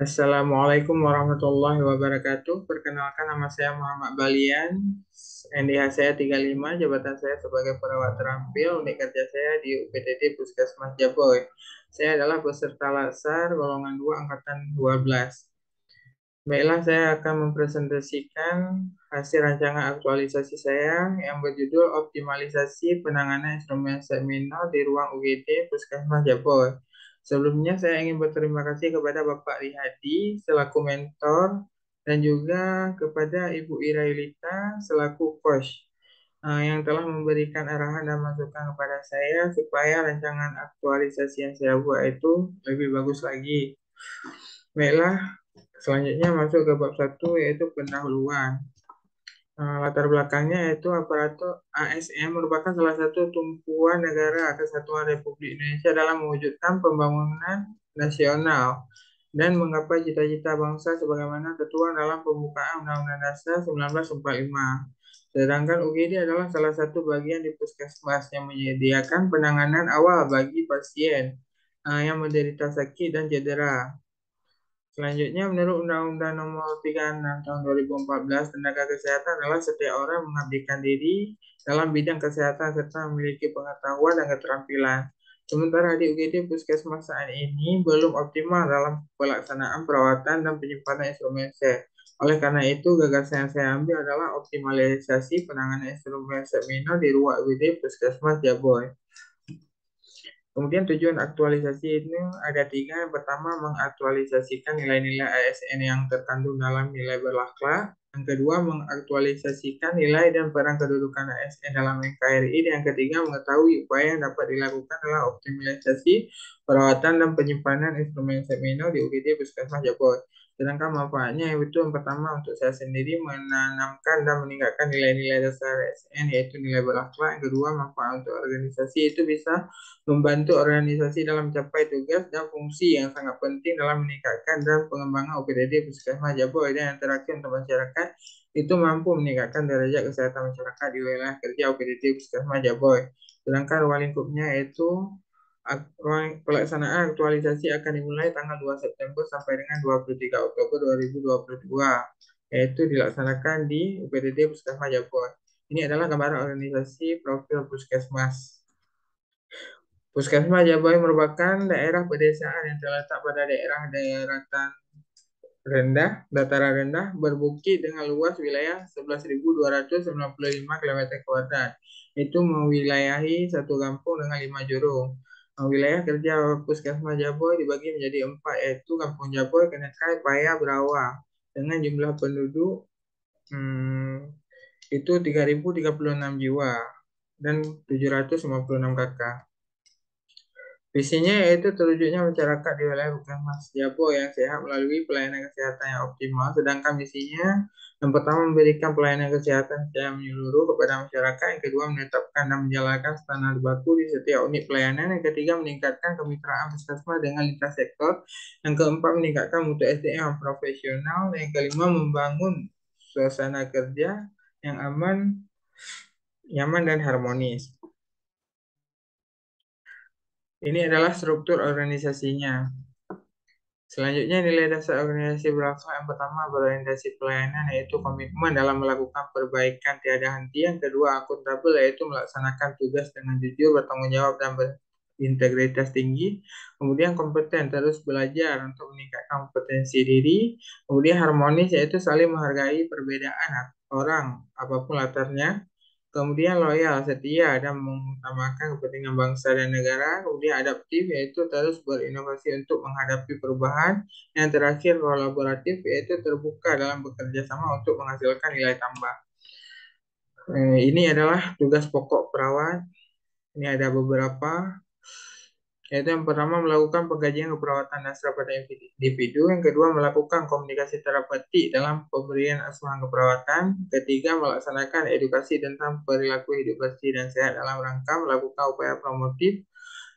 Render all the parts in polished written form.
Assalamualaikum warahmatullahi wabarakatuh. Perkenalkan, nama saya Muhammad Balian. NDH saya 35, jabatan saya sebagai perawat terampil. Unit kerja saya di UPTD Puskesmas Jaboy. Saya adalah peserta latsar golongan 2 angkatan 12. Baiklah, saya akan mempresentasikan hasil rancangan aktualisasi saya yang berjudul Optimalisasi Penanganan Instrumen Seminar di Ruang UGD Puskesmas Jaboy. Sebelumnya saya ingin berterima kasih kepada Bapak Rihadi selaku mentor dan juga kepada Ibu Irailita selaku coach yang telah memberikan arahan dan masukan kepada saya supaya rancangan aktualisasi yang saya buat itu lebih bagus lagi. Baiklah, selanjutnya masuk ke bab satu yaitu pendahuluan. Latar belakangnya yaitu aparatur ASN merupakan salah satu tumpuan negara Kesatuan Republik Indonesia dalam mewujudkan pembangunan nasional dan menggapai cita-cita bangsa sebagaimana tertuang dalam pembukaan Undang-Undang Dasar 1945. Sedangkan UGD adalah salah satu bagian di puskesmas yang menyediakan penanganan awal bagi pasien yang menderita sakit dan cedera. Selanjutnya, menurut Undang-Undang Nomor 36 Tahun 2014, tenaga kesehatan adalah setiap orang mengabdikan diri dalam bidang kesehatan serta memiliki pengetahuan dan keterampilan. Sementara di UGD Puskesmas saat ini belum optimal dalam pelaksanaan perawatan dan penyimpanan instrumen set. Oleh karena itu, gagasan yang saya ambil adalah optimalisasi penanganan instrumen set minor di ruang UGD Puskesmas Jaboy. Kemudian tujuan aktualisasi ini ada tiga. Yang pertama, mengaktualisasikan nilai-nilai ASN yang terkandung dalam nilai berlakla. Yang kedua, mengaktualisasikan nilai dan peran kedudukan ASN dalam NKRI. Dan yang ketiga, mengetahui upaya yang dapat dilakukan dalam optimalisasi perawatan dan penyimpanan instrumen seminar di UGD Puskesmas Jaboy. Sedangkan manfaatnya yaitu yang pertama untuk saya sendiri menanamkan dan meningkatkan nilai-nilai dasar ASN yaitu nilai berakhlak. Yang kedua, manfaat untuk organisasi itu bisa membantu organisasi dalam mencapai tugas dan fungsi yang sangat penting dalam meningkatkan dan pengembangan OPDD Puskesmas Jaboy. Dan yang terakhir untuk masyarakat itu mampu meningkatkan derajat kesehatan masyarakat di wilayah kerja OPDD Puskesmas Jaboy. Sedangkan ruang lingkupnya yaitu pelaksanaan aktualisasi akan dimulai tanggal 2 September sampai dengan 23 Oktober 2022, yaitu dilaksanakan di UPTD Puskesmas Jaboy. Ini adalah gambaran organisasi profil Puskesmas. Puskesmas Jaboy merupakan daerah pedesaan yang terletak pada daerah daratan rendah, dataran rendah, berbukit dengan luas wilayah 11.295 km kuadrat. Itu mewilayahi satu kampung dengan 5 jurung. Wilayah kerja Puskesmas Jaboy dibagi menjadi 4, yaitu Kampung Jaboy, Kenekai, Paya, Berawa, dengan jumlah penduduk itu 3.036 jiwa dan 756 kakak. Visinya yaitu terwujudnya masyarakat di wilayah Puskesmas Jaboy yang sehat melalui pelayanan kesehatan yang optimal. Sedangkan misinya yang pertama memberikan pelayanan kesehatan secara menyeluruh kepada masyarakat. Yang kedua, menetapkan dan menjalankan standar baku di setiap unit pelayanan. Yang ketiga, meningkatkan kemitraan puskesmas dengan lintas sektor. Yang keempat, meningkatkan mutu SDM yang profesional. Yang kelima, membangun suasana kerja yang aman, nyaman, dan harmonis. Ini adalah struktur organisasinya. Selanjutnya, nilai dasar organisasi berakhlak yang pertama berorientasi pelayanan, yaitu komitmen dalam melakukan perbaikan tiada henti. Yang kedua, akuntabel, yaitu melaksanakan tugas dengan jujur, bertanggung jawab, dan berintegritas tinggi. Kemudian kompeten, terus belajar untuk meningkatkan kompetensi diri. Kemudian harmonis, yaitu saling menghargai perbedaan orang, apapun latarnya. Kemudian loyal, setia, dan mengutamakan kepentingan bangsa dan negara. Kemudian adaptif, yaitu terus berinovasi untuk menghadapi perubahan. Yang terakhir kolaboratif, yaitu terbuka dalam bekerja sama untuk menghasilkan nilai tambah. Ini adalah tugas pokok perawat. Ini ada beberapa, yaitu yang pertama melakukan pengkajian keperawatan dasar pada individu, yang kedua melakukan komunikasi terapeutik dalam pemberian asuhan keperawatan, ketiga melaksanakan edukasi tentang perilaku hidup bersih dan sehat dalam rangka melakukan upaya promotif,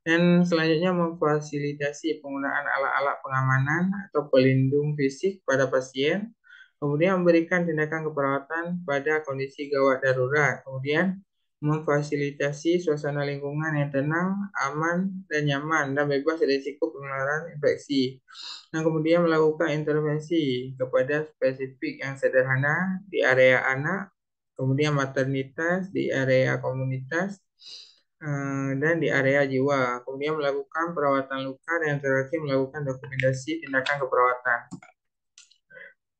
dan selanjutnya memfasilitasi penggunaan alat-alat pengamanan atau pelindung fisik pada pasien, kemudian memberikan tindakan keperawatan pada kondisi gawat darurat, kemudian memfasilitasi suasana lingkungan yang tenang, aman, dan nyaman, dan bebas risiko penularan infeksi. Nah, kemudian melakukan intervensi kepada spesifik yang sederhana di area anak, kemudian maternitas di area komunitas, dan di area jiwa. Kemudian melakukan perawatan luka dan terakhir melakukan dokumentasi tindakan keperawatan.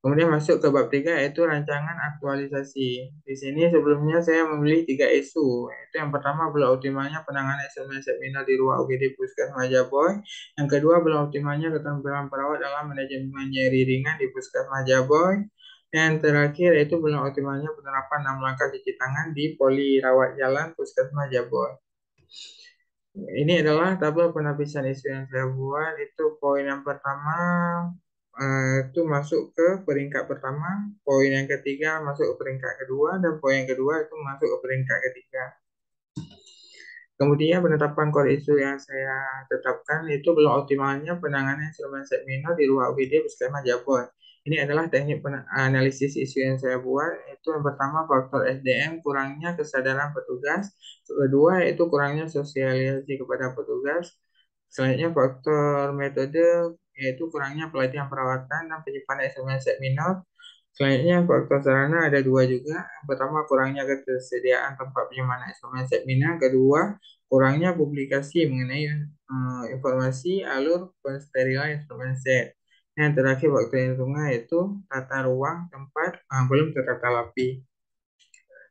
Kemudian masuk ke bab 3 yaitu rancangan aktualisasi. Di sini sebelumnya saya memilih 3 isu. Itu yang pertama belum optimalnya penanganan eksternal seminar di ruang UGD Puskesmas Jaboy. Yang kedua belum optimalnya keterampilan perawat dalam manajemen nyeri ringan di Puskesmas Jaboy. Dan terakhir yaitu belum optimalnya penerapan 6 langkah cuci tangan di poli rawat jalan Puskesmas Jaboy. Ini adalah tabel penapisan isu yang saya buat. Itu poin yang pertama itu masuk ke peringkat pertama, poin yang ketiga masuk ke peringkat kedua, dan poin yang kedua itu masuk ke peringkat ketiga. Kemudian penetapan core isu yang saya tetapkan itu belum optimalnya penanganan instrumen minor di ruang UGD Puskesmas Jaboy. Ini adalah teknik analisis isu yang saya buat. Itu yang pertama faktor SDM, kurangnya kesadaran petugas. Kedua yaitu kurangnya sosialisasi kepada petugas. Selanjutnya faktor metode yaitu kurangnya pelatihan perawatan dan penyimpanan instrumen minor. Selanjutnya faktor sarana ada dua juga. Yang pertama kurangnya ketersediaan tempat penyimpanan instrumen minor. Kedua kurangnya publikasi mengenai informasi alur pensterilan instrumen set. Yang terakhir faktor yang tengah yaitu tata ruang tempat belum tertata rapi.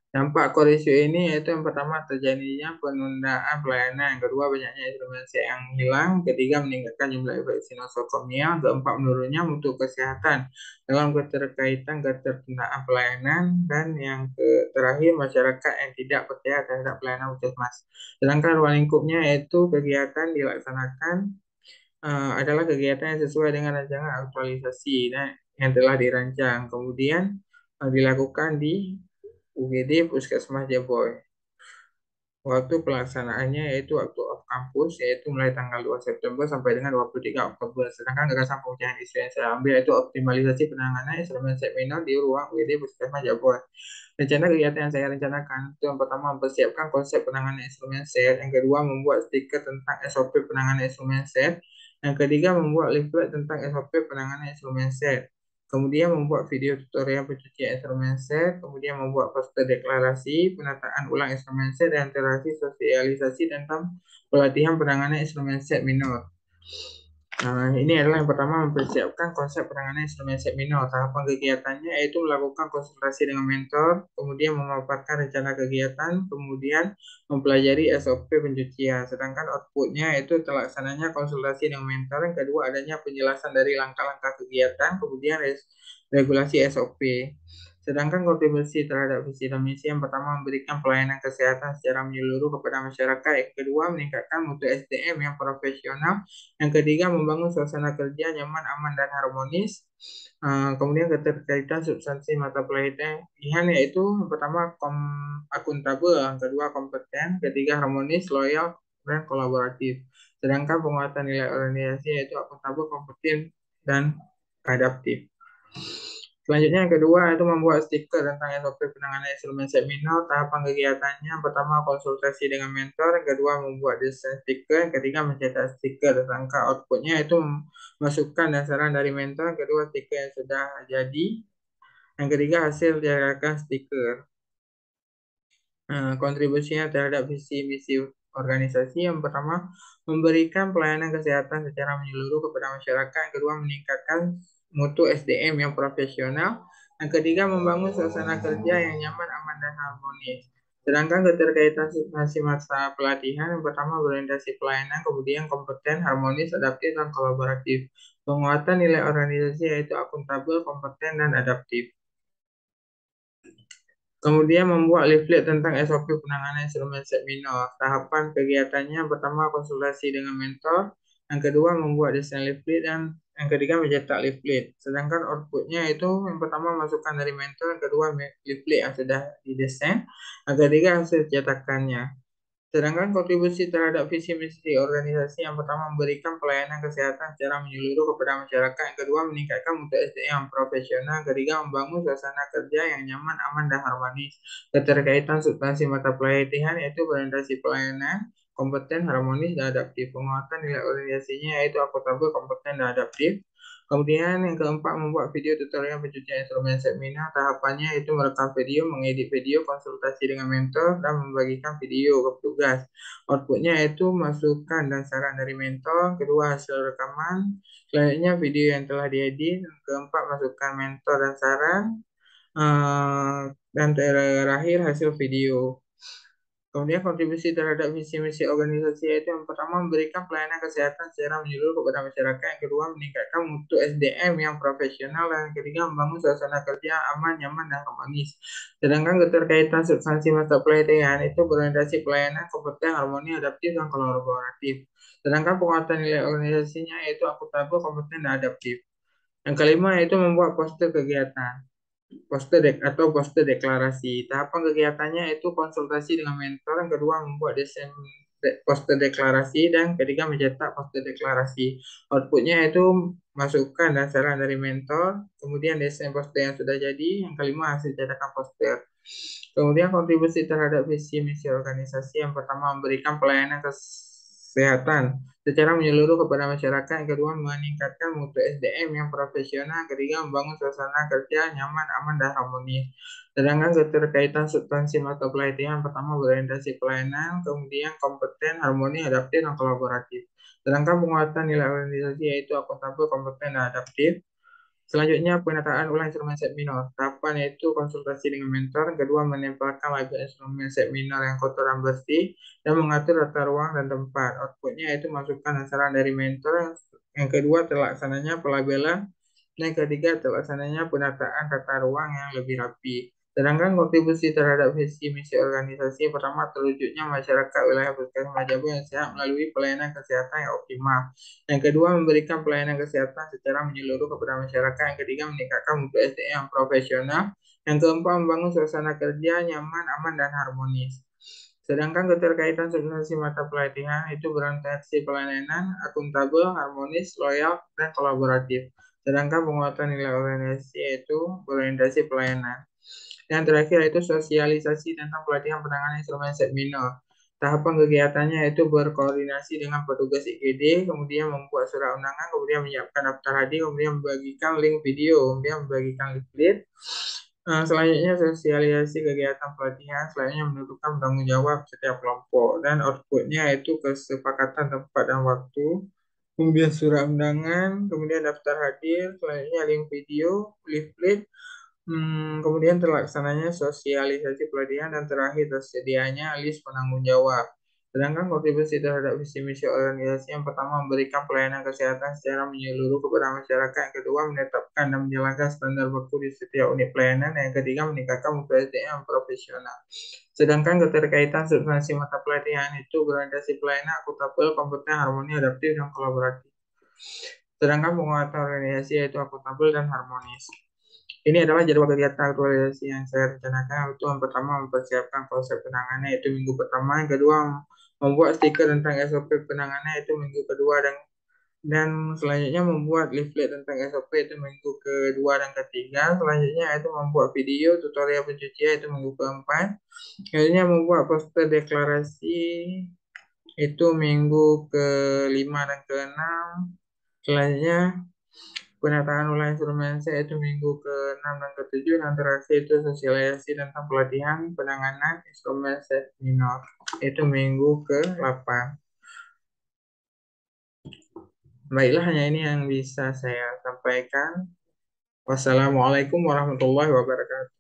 Dampak core issue ini yaitu yang pertama terjadinya penundaan pelayanan, yang kedua banyaknya instrumen yang hilang, ketiga meningkatkan jumlah infeksi nosokomia, keempat menurunnya mutu kesehatan dalam keterkaitan ketertundaan pelayanan, dan yang terakhir masyarakat yang tidak percaya terhadap pelayanan puskesmas. Sedangkan ruang lingkupnya yaitu kegiatan dilaksanakan adalah kegiatan yang sesuai dengan rancangan aktualisasi yang telah dirancang, kemudian dilakukan di UGD Puskesmas Jaboy. Waktu pelaksanaannya yaitu waktu off kampus, yaitu mulai tanggal 2 September sampai dengan 23 Oktober. Sedangkan gagasan pemecahan isu yang saya ambil yaitu optimalisasi penanganan instrumen seminar di ruang UGD Puskesmas Jaboy. Rencana kegiatan yang saya rencanakan itu yang pertama mempersiapkan konsep penanganan instrumen set, yang kedua membuat stiker tentang SOP penanganan instrumen set, yang ketiga membuat leaflet tentang SOP penanganan instrumen set. Kemudian membuat video tutorial pencucian instrumen set, kemudian membuat poster deklarasi, penataan ulang instrumen set, dan terakhir sosialisasi tentang pelatihan penanganan instrumen set minor. Ini adalah yang pertama mempersiapkan konsep penanganan instrumen set minor. Tahapan kegiatannya yaitu melakukan konsultasi dengan mentor, kemudian memaparkan rencana kegiatan, kemudian mempelajari SOP pencucian. Sedangkan outputnya itu terlaksananya konsultasi dengan mentor, yang kedua adanya penjelasan dari langkah-langkah kegiatan, kemudian regulasi SOP. Sedangkan kontribusi terhadap visi dan misi yang pertama memberikan pelayanan kesehatan secara menyeluruh kepada masyarakat, yang kedua meningkatkan mutu SDM yang profesional, yang ketiga membangun suasana kerja nyaman, aman, dan harmonis. Kemudian keterkaitan substansi mata pelajaran yaitu yang pertama akuntabel, yang kedua kompeten, ketiga harmonis, loyal, dan kolaboratif. Sedangkan penguatan nilai organisasi yaitu akuntabel, kompeten, dan adaptif. Selanjutnya yang kedua itu membuat stiker tentang SOP penanganan instrumen seminar. Tahapan kegiatannya yang pertama konsultasi dengan mentor, yang kedua membuat desain stiker, yang ketiga mencetak stiker. Rangka outputnya itu masukkan dan saran dari mentor, yang kedua stiker yang sudah jadi, yang ketiga hasil diadakan stiker. Kontribusinya terhadap visi misi organisasi yang pertama memberikan pelayanan kesehatan secara menyeluruh kepada masyarakat, yang kedua meningkatkan mutu SDM yang profesional, yang ketiga membangun suasana kerja yang nyaman, aman, dan harmonis. Sedangkan keterkaitan substansi masa pelatihan yang pertama berorientasi pelayanan, kemudian kompeten, harmonis, adaptif, dan kolaboratif. Penguatan nilai organisasi yaitu akuntabel, kompeten, dan adaptif. Kemudian membuat leaflet tentang SOP penanganan instrumen seminar. Tahapan kegiatannya pertama konsultasi dengan mentor, yang kedua membuat desain leaflet, dan yang ketiga mencetak leaflet. Sedangkan outputnya itu yang pertama masukan dari mentor, yang kedua leaflet yang sudah didesain, yang ketiga hasil cetakannya. Sedangkan kontribusi terhadap visi misi organisasi yang pertama memberikan pelayanan kesehatan secara menyeluruh kepada masyarakat, yang kedua meningkatkan mutu SDM yang profesional, yang ketiga membangun suasana kerja yang nyaman, aman, dan harmonis. Keterkaitan substansi mata pelatihan yaitu orientasi pelayanan, kompeten, harmonis, dan adaptif. Penguatan nilai organisasinya yaitu akuntabel, kompeten, dan adaptif. Kemudian yang keempat, membuat video tutorial pencucian instrumen seminar. Tahapannya itu merekam video, mengedit video, konsultasi dengan mentor, dan membagikan video ke petugas. Outputnya itu masukan dan saran dari mentor. Kedua, hasil rekaman. Selanjutnya video yang telah diedit. Keempat, masukan mentor dan saran. Dan terakhir hasil video. Kemudian kontribusi terhadap visi misi organisasi yaitu yang pertama memberikan pelayanan kesehatan secara menyeluruh kepada masyarakat, yang kedua meningkatkan mutu SDM yang profesional, dan yang ketiga membangun suasana kerja aman, nyaman, dan harmonis. Sedangkan keterkaitan substansi mata pelatihan itu berorientasi pelayanan, kompeten, harmoni, adaptif, dan kolaboratif. Sedangkan penguatan nilai organisasinya yaitu akuntabel, kompeten, dan adaptif. Yang kelima yaitu membuat poster kegiatan atau poster deklarasi. Tahapan kegiatannya itu konsultasi dengan mentor, yang kedua membuat desain poster deklarasi, dan ketiga mencetak poster deklarasi. Outputnya itu masukan dan saran dari mentor, kemudian desain poster yang sudah jadi, yang kelima hasil cetakan poster. Kemudian kontribusi terhadap visi misi organisasi yang pertama memberikan pelayanan kesehatan secara menyeluruh kepada masyarakat, yang kedua meningkatkan mutu SDM yang profesional, yang ketiga membangun suasana kerja nyaman, aman, dan harmonis. Sedangkan keterkaitan substansi mata pelatihan pertama berorientasi pelayanan, kemudian kompeten, harmoni, adaptif, dan kolaboratif. Sedangkan penguatan nilai organisasi yaitu akuntabel, kompeten, dan adaptif. Selanjutnya, penataan ulang instrumen set minor. Tahapan yaitu konsultasi dengan mentor. Yang kedua, menempelkan label instrumen set minor yang kotor dan bersih, dan mengatur tata ruang dan tempat. Outputnya yaitu masukan dan saran dari mentor. Yang kedua, terlaksananya pelabelan. Dan yang ketiga, terlaksananya penataan tata ruang yang lebih rapi. Sedangkan kontribusi terhadap visi misi organisasi pertama terwujudnya masyarakat wilayah Puskesmas Jabu yang sehat melalui pelayanan kesehatan yang optimal. Yang kedua, memberikan pelayanan kesehatan secara menyeluruh kepada masyarakat. Yang ketiga, meningkatkan mutu SDM yang profesional. Yang keempat, membangun suasana kerja nyaman, aman, dan harmonis. Sedangkan keterkaitan substansi mata pelatihan itu berorientasi pelayanan, akuntabel, harmonis, loyal, dan kolaboratif. Sedangkan penguatan nilai organisasi yaitu berorientasi pelayanan. Yang terakhir itu sosialisasi tentang pelatihan penanganan instrumen set minor. Tahapan kegiatannya itu berkoordinasi dengan petugas IGD, kemudian membuat surat undangan, kemudian menyiapkan daftar hadir, kemudian membagikan link video, kemudian membagikan leaflet. Selanjutnya sosialisasi kegiatan pelatihan, selanjutnya menentukan tanggung jawab setiap kelompok, dan outputnya itu kesepakatan tempat dan waktu, kemudian surat undangan, kemudian daftar hadir, selanjutnya link video, leaflet, kemudian terlaksananya sosialisasi pelatihan, dan terakhir tersedianya list penanggung jawab. Sedangkan kontribusi terhadap visi misi organisasi yang pertama memberikan pelayanan kesehatan secara menyeluruh kepada masyarakat, yang kedua menetapkan dan menjalankan standar baku di setiap unit pelayanan, dan yang ketiga meningkatkan mutu SDM yang profesional. Sedangkan keterkaitan substansi mata pelatihan itu berorientasi pelayanan, akuntabel, kompeten, harmoni, adaptif, dan kolaboratif. Sedangkan penguatan organisasi yaitu akuntabel dan harmonis. Ini adalah jadwal kegiatan aktualisasi yang saya rencanakan. Itu yang pertama mempersiapkan konsep penanganannya itu minggu pertama, yang kedua membuat stiker tentang SOP penanganannya itu minggu kedua, dan selanjutnya membuat leaflet tentang SOP itu minggu kedua dan ketiga. Selanjutnya itu membuat video tutorial pencucian itu minggu keempat. Selanjutnya membuat poster deklarasi itu minggu kelima dan keenam. Selanjutnya penataan ulang instrumen C itu minggu ke-6 dan ke-7, dan terakhir itu sosialisasi tentang pelatihan penanganan instrumen C minor itu minggu ke-8. Baiklah, hanya ini yang bisa saya sampaikan. Wassalamualaikum warahmatullahi wabarakatuh.